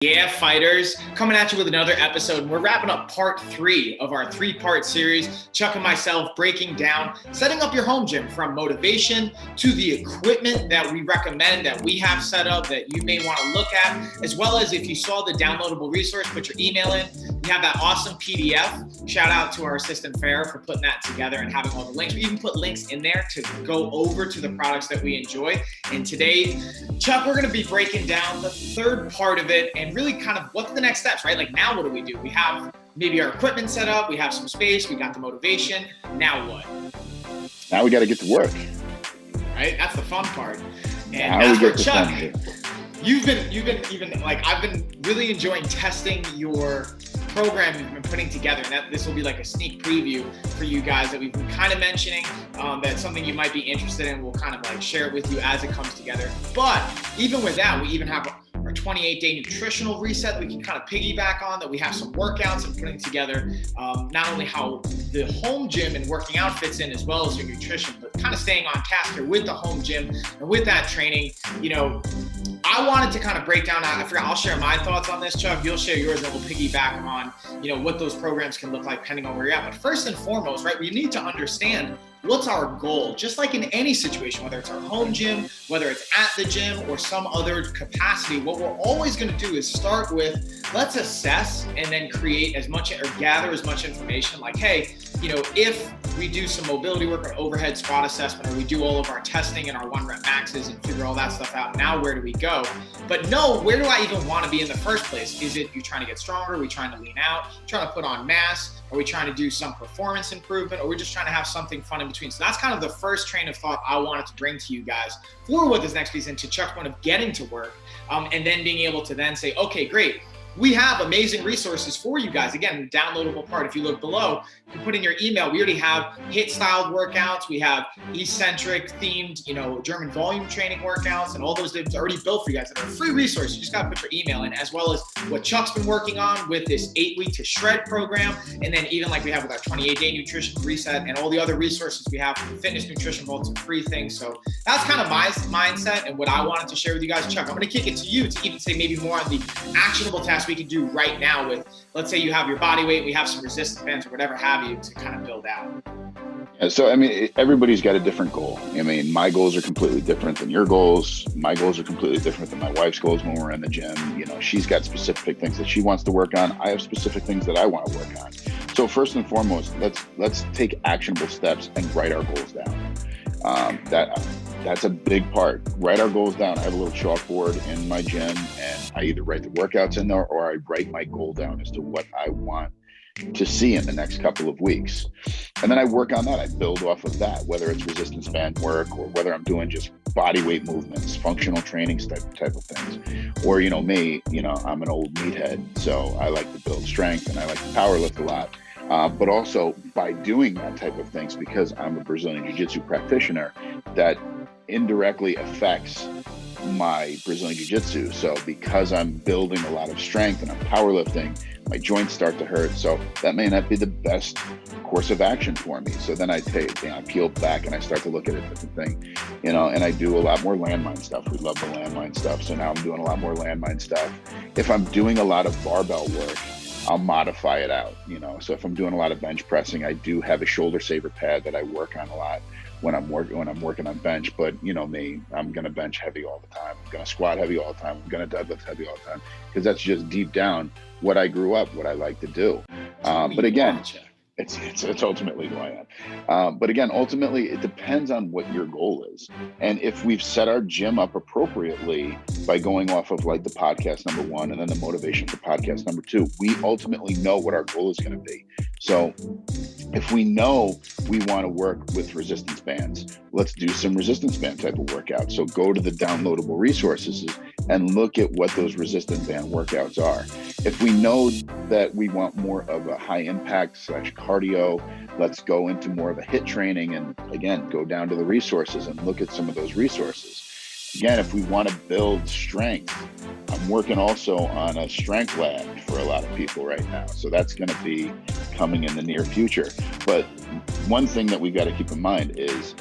Yeah, fighters, coming at you with another episode. We're wrapping up part 3 of our 3-part series, Chuck and myself breaking down, setting up your home gym from motivation to the equipment that we recommend that we have set up that you may want to look at, as well as if you saw the downloadable resource, put your email in. We have that awesome PDF. Shout out to our assistant Farrah for putting that together and having all the links. We even put links in there to go over to the products that we enjoy. And today, Chuck, we're going to be breaking down the third part of it and really kind of what's the next steps, right? Like now, what do? We have maybe our equipment set up, we have some space, we got the motivation. Now what? Now we got to get to work. Right? That's the fun part. And now that's we where get to Chuck, fun. you've been even like, I've been really enjoying testing your program you've been putting together, and that this will be like a sneak preview for you guys that we've been kind of mentioning, that's something you might be interested in. We'll kind of like share it with you as it comes together. But even with that, we even have our 28-day nutritional reset that we can kind of piggyback on, that we have some workouts and putting together, not only how the home gym and working out fits in as well as your nutrition, but kind of staying on task here with the home gym and with that training. You know, I wanted to kind of break down, I'll share my thoughts on this, Chuck. You'll share yours, and we'll piggyback on, you know, what those programs can look like depending on where you're at. But first and foremost, right, we need to understand what's our goal, just like in any situation, whether it's our home gym, whether it's at the gym or some other capacity. What we're always going to do is start with, let's assess and then create as much or gather as much information like, hey, you know, if we do some mobility work or overhead squat assessment, or we do all of our testing and our 1-rep maxes and figure all that stuff out, now where do we go? But no, where do I even want to be in the first place? Is it you trying to get stronger? Are we trying to lean out? Trying to put on mass? Are we trying to do some performance improvement? Or we're just trying to have something fun in between? So that's kind of the first train of thought I wanted to bring to you guys for what this next piece into Chuck's point of getting to work, and then being able to then say, okay, great. We have amazing resources for you guys. Again, the downloadable part, if you look below, you can put in your email. We already have HIIT-styled workouts. We have eccentric themed, you know, German volume training workouts, and all those things already built for you guys that are a free resource. You just got to put your email in, as well as what Chuck's been working on with this 8-week to shred program. And then even like we have with our 28-day nutrition reset and all the other resources we have from Fitness Nutrition Vault, some free things. So that's kind of my mindset and what I wanted to share with you guys. Chuck, I'm going to kick it to you to even say maybe more on the actionable tasks we can do right now with, let's say you have your body weight, we have some resistance bands or whatever have you to kind of build out. Yeah, so, I mean, everybody's got a different goal. I mean, my goals are completely different than your goals. My goals are completely different than my wife's goals when we're in the gym. You know, she's got specific things that she wants to work on. I have specific things that I want to work on. So first and foremost, let's take actionable steps and write our goals down. That's a big part. Write our goals down. I have a little chalkboard in my gym, and I either write the workouts in there or I write my goal down as to what I want to see in the next couple of weeks. And then I work on that. I build off of that, whether it's resistance band work or whether I'm doing just body weight movements, functional training type of things. Or, you know, me, you know, I'm an old meathead, so I like to build strength and I like to power lift a lot. But also by doing that type of things, because I'm a Brazilian Jiu-Jitsu practitioner, that indirectly affects my Brazilian Jiu-Jitsu. So because I'm building a lot of strength and I'm powerlifting, my joints start to hurt. So that may not be the best course of action for me. So then I peel back and I start to look at a different thing, you know, and I do a lot more landmine stuff. We love the landmine stuff. So now I'm doing a lot more landmine stuff. If I'm doing a lot of barbell work, I'll modify it out, you know. So if I'm doing a lot of bench pressing, I do have a shoulder saver pad that I work on a lot when I'm working on bench. But you know me, I'm gonna bench heavy all the time. I'm gonna squat heavy all the time. I'm gonna deadlift heavy all the time, because that's just deep down what I grew up, what I like to do. But again, it's ultimately who I am. But again, ultimately, it depends on what your goal is. And if we've set our gym up appropriately by going off of like the podcast number 1 and then the motivation for podcast number 2, we ultimately know what our goal is going to be. So if we know we want to work with resistance bands, let's do some resistance band type of workouts. So go to the downloadable resources and look at what those resistance band workouts are. If we know that we want more of a high impact / cardio, let's go into more of a HIIT training, and again, go down to the resources and look at some of those resources. Again, if we want to build strength, I'm working also on a strength lab for a lot of people right now. So that's going to be coming in the near future. But one thing that we've got to keep in mind is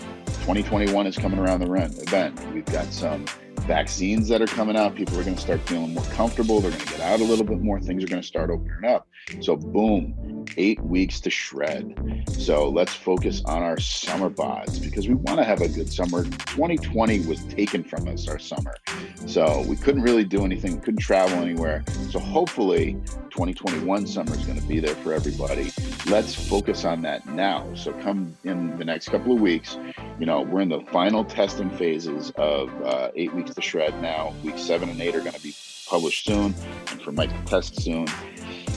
2021 is coming around the event. We've got some vaccines that are coming out. People are going to start feeling more comfortable. They're going to get out a little bit more. Things are going to start opening up. So boom, 8 weeks to shred. So let's focus on our summer bods because we want to have a good summer. 2020 was taken from us, our summer. So we couldn't really do anything. We couldn't travel anywhere. So hopefully 2021 summer is going to be there for everybody. Let's focus on that now. So come in the next couple of weeks, we're in the final testing phases of 8 weeks to shred now. Weeks 7 and 8 are going to be published soon, and for Mike to test soon.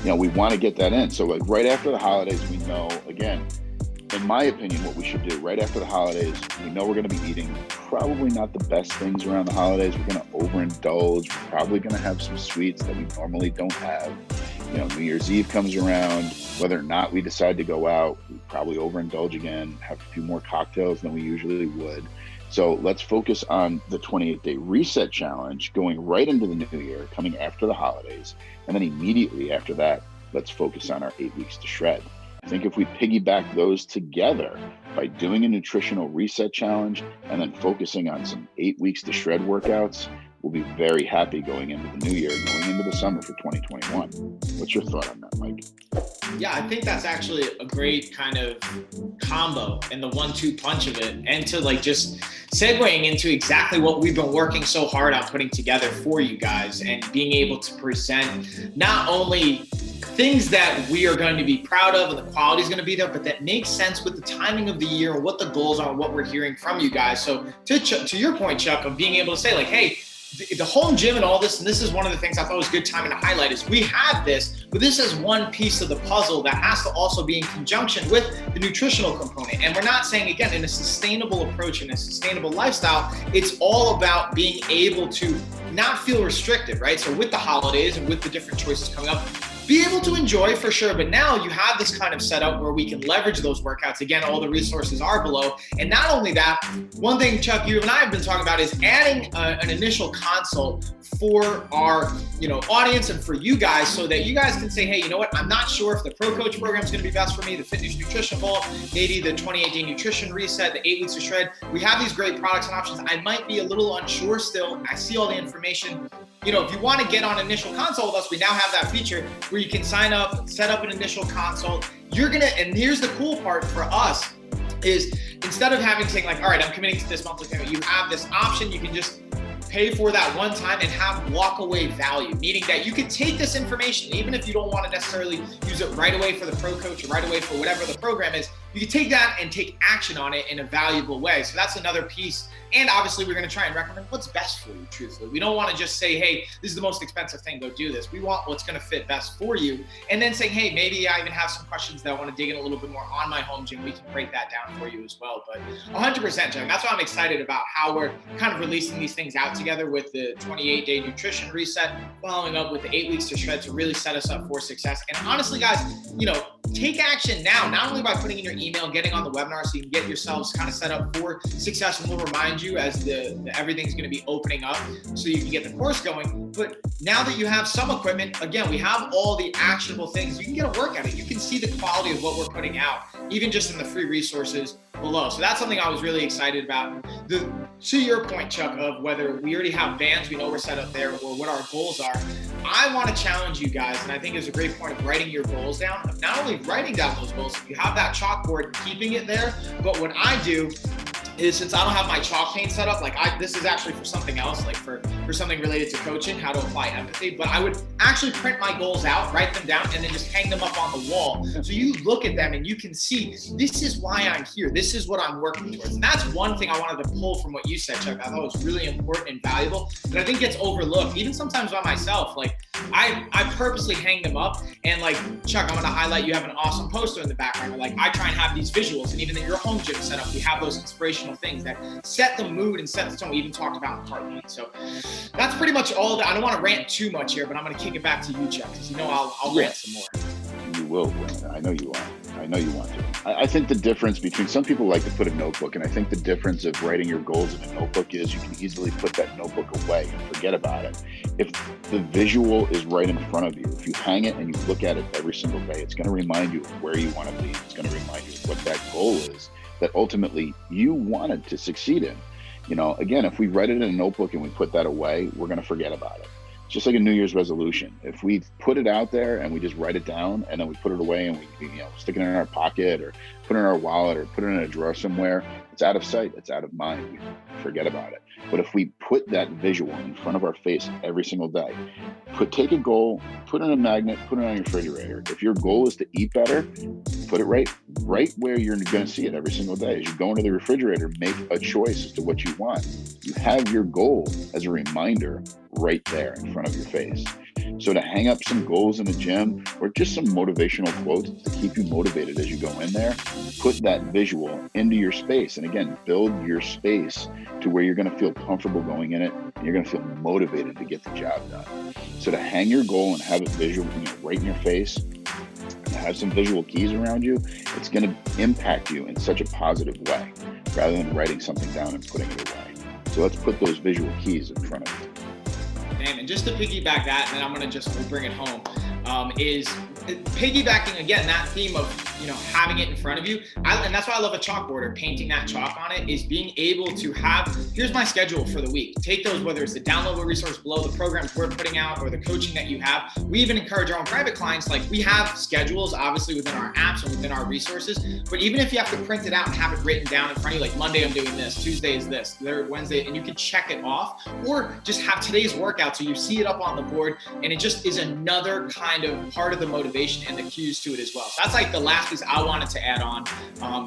We want to get that in. So like right after the holidays, we know, again, in my opinion, what we should do right after the holidays, we know we're going to be eating probably not the best things around the holidays. We're going to overindulge. We're probably going to have some sweets that we normally don't have. New Year's Eve comes around. Whether or not we decide to go out, we probably overindulge again, have a few more cocktails than we usually would. So let's focus on the 28-day reset challenge going right into the new year, coming after the holidays. And then immediately after that, let's focus on our 8 weeks to shred. I think if we piggyback those together by doing a nutritional reset challenge and then focusing on some 8 weeks to shred workouts, we'll be very happy going into the new year, going into the summer for 2021. What's your thought on that, Mike? Yeah, I think that's actually a great kind of combo and the 1-2 punch of it. And to just segueing into exactly what we've been working so hard on putting together for you guys and being able to present not only things that we are going to be proud of and the quality is going to be there, but that makes sense with the timing of the year, what the goals are, what we're hearing from you guys. So to your point, Chuck, of being able to say hey, the home gym and all this, and this is one of the things I thought was good timing to highlight, is we have this, but this is one piece of the puzzle that has to also be in conjunction with the nutritional component. And we're not saying, again, in a sustainable approach, in a sustainable lifestyle, it's all about being able to not feel restricted, right? So with the holidays and with the different choices coming up, be able to enjoy for sure, but now you have this kind of setup where we can leverage those workouts. Again, all the resources are below. And not only that, one thing, Chuck, you and I have been talking about is adding an initial consult for our audience and for you guys so that you guys can say, hey, you know what, I'm not sure if the Pro Coach program is going to be best for me, the Fitness Nutrition Vault, maybe the 28-day nutrition reset, the 8 weeks to shred. We have these great products and options. I might be a little unsure still. I see all the information. If you want to get on initial consult with us, we now have that feature where you can sign up, set up an initial consult. And here's the cool part for us is instead of having to say all right, I'm committing to this monthly payment, you have this option. You can just pay for that one time and have walk away value, meaning that you can take this information, even if you don't want to necessarily use it right away for the Pro Coach or right away for whatever the program is, you can take that and take action on it in a valuable way. So that's another piece. And obviously we're going to try and recommend what's best for you, truthfully. We don't want to just say, hey, this is the most expensive thing, go do this. We want what's going to fit best for you. And then saying, hey, maybe I even have some questions that I want to dig in a little bit more on my home gym. We can break that down for you as well. But 100%, John, that's why I'm excited about how we're kind of releasing these things out together with the 28-day nutrition reset, following up with the 8 weeks to shred to really set us up for success. And honestly, guys, take action now, not only by putting in your email, getting on the webinar so you can get yourselves kind of set up for success, and we'll remind you as the everything's going to be opening up so you can get the course going. But now that you have some equipment, again, we have all the actionable things. You can get a workout in. You can see the quality of what we're putting out, even just in the free resources below. So that's something I was really excited about. To your point, Chuck, of whether we already have bands, we know we're set up there, or what our goals are, I want to challenge you guys, and I think it's a great point of writing your goals down, of not only writing down those goals, if you have that chalkboard, keeping it there, but what I do is, since I don't have my chalk paint set up, this is actually for something else, for something related to coaching, how to apply empathy, but I would actually print my goals out, write them down, and then just hang them up on the wall. So you look at them and you can see, this is why I'm here. This is what I'm working towards. And that's one thing I wanted to pull from what you said, Chuck. I thought was really important and valuable, that I think gets overlooked, even sometimes by myself. I purposely hang them up, and Chuck, I'm going to highlight, you have an awesome poster in the background. I try and have these visuals, and even in your home gym setup, we have those inspirational things that set the mood and set the tone. We even talked about heartbeat. So that's pretty much all that. I don't want to rant too much here, but I'm going to kick it back to you, Chuck, because I'll rant some more. You will rant. I know you are. I know you want to. I think the difference between, some people like to put a notebook, and I think the difference of writing your goals in a notebook is you can easily put that notebook away and forget about it. If the visual is right in front of you, if you hang it and you look at it every single day, it's going to remind you of where you want to be. It's going to remind you of what that goal is. that ultimately you wanted to succeed in. Again, if we write it in a notebook and we put that away, we're going to forget about it. It's just like a New Year's resolution. If we put it out there and we just write it down and then we put it away and we stick it in our pocket or put it in our wallet or put it in a drawer somewhere, it's out of sight, it's out of mind. We forget about it. But if we put that visual in front of our face every single day, take a goal, put it in a magnet, put it on your refrigerator. If your goal is to eat better, put it right where you're going to see it every single day. As you go into the refrigerator, make a choice as to what you want. You have your goal as a reminder right there in front of your face. So to hang up some goals in the gym or just some motivational quotes to keep you motivated as you go in there, put that visual into your space. And again, build your space to where you're going to feel comfortable going in it and you're going to feel motivated to get the job done. So to hang your goal and have it visual, right in your face, and have some visual keys around you, it's going to impact you in such a positive way rather than writing something down and putting it away. So let's put those visual keys in front of you. And just to piggyback that, and then I'm going to we'll bring it home, is piggybacking again that theme of having it in front of you. And that's why I love a chalkboard or painting that chalk on it, is being able to have, here's my schedule for the week. Take those, whether it's the downloadable resource below, the programs we're putting out, or the coaching that you have. We even encourage our own private clients, like we have schedules obviously within our apps and within our resources, but even if you have to print it out and have it written down in front of you, like Monday I'm doing this, Tuesday is this, Wednesday, and you can check it off, or just have today's workout so you see it up on the board, and it just is another kind of part of the motivation and the cues to it as well. So that's like the last piece I wanted to add on,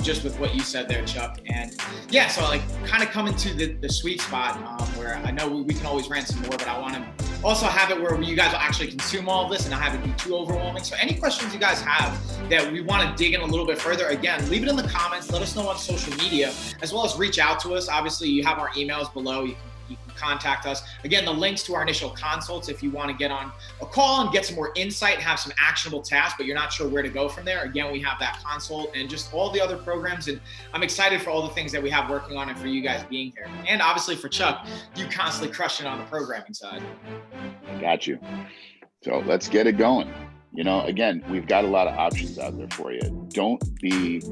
just with what you said there, Chuck. And yeah, so like kind of coming to the sweet spot where I know we can always rant some more, but I want to also have it where you guys will actually consume all of this and not have it be too overwhelming. So any questions you guys have that we want to dig in a little bit further, again, leave it in the comments. Let us know on social media, as well as reach out to us. Obviously, you have our emails below. You can contact us. Again, the links to our initial consults if you want to get on a call and get some more insight and have some actionable tasks, but you're not sure where to go from there. Again, we have that consult and just all the other programs. And I'm excited for all the things that we have working on and for you guys being here. And obviously for Chuck, you constantly crushing on the programming side. I got you. So let's get it going. Again, we've got a lot of options out there for you. Don't be,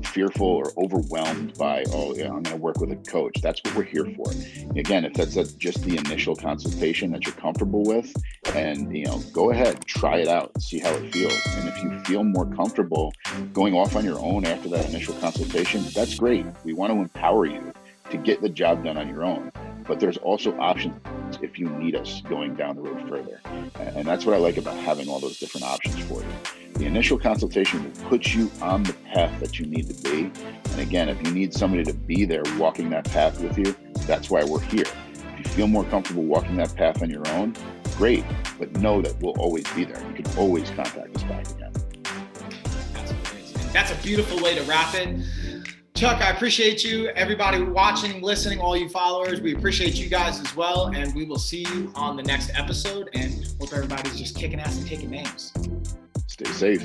fearful or overwhelmed by, I'm going to work with a coach. That's what we're here for. Again, if that's just the initial consultation that you're comfortable with, and, go ahead, try it out, see how it feels. And if you feel more comfortable going off on your own after that initial consultation, that's great. We want to empower you to get the job done on your own. But there's also options if you need us going down the road further. And that's what I like about having all those different options for you. The initial consultation will put you on the path that you need to be. And again, if you need somebody to be there walking that path with you, that's why we're here. If you feel more comfortable walking that path on your own, great. But know that we'll always be there. You can always contact us back again. That's amazing. That's a beautiful way to wrap it. Chuck, I appreciate you, everybody watching, listening, all you followers. We appreciate you guys as well, and we will see you on the next episode, and hope everybody's just kicking ass and taking names. Stay safe.